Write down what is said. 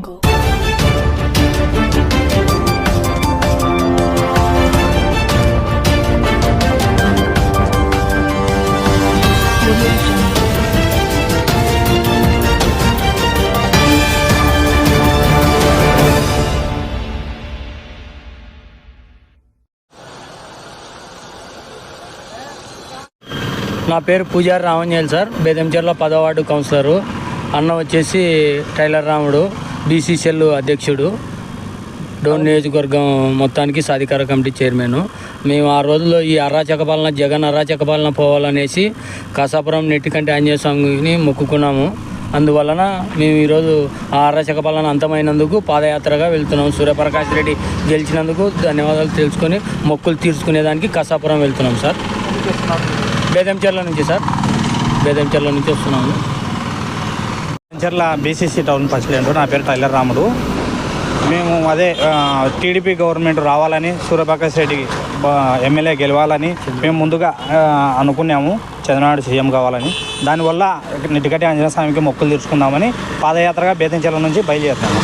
Jungle. నా పేరు పూజారి రామంజల్ సార్, బేదంచెర్ల 10వ వార్డు కౌన్సిలరు. అన్న వచ్చేసి టైలర్ రాముడు, బీసీసీఎల్ అధ్యక్షుడు, డోన్ నియోజకవర్గం మొత్తానికి సాధికార కమిటీ చైర్మన్. మేము ఆ రోజుల్లో ఈ అరాచక పాలన, జగన్ అరాచక పాలన పోవాలనేసి కాసాపురం నెట్టికంటి ఆంజనేయ స్వామిని మొక్కుకున్నాము. అందువలన మేము ఈరోజు ఆ అరాచక పాలన అంతమైనందుకు పాదయాత్రగా వెళ్తున్నాము. సూర్యప్రకాష్ రెడ్డి గెలిచినందుకు ధన్యవాదాలు తెలుసుకొని మొక్కులు తీర్చుకునేదానికి కాసాపురం వెళ్తున్నాం సార్. బేదంచెర్ల నుంచి సార్, బేదంచెర్ల నుంచి వస్తున్నాము. Bethamcherla BCC town president. నా పేరు టైలర్ రాముడు. మేము అదే టీడీపీ గవర్నమెంట్ రావాలని, సూర్యప్రకాష్ రెడ్డి ఎమ్మెల్యే గెలవాలని మేము ముందుగా అనుకున్నాము. చంద్రబాబు సీఎం కావాలని. దానివల్ల నిటికటి ఆంజనేయ స్వామికి మొక్కులు తీర్చుకుందామని పాదయాత్రగా బేదంచెర్ల నుంచి బయలుదేరుతాము.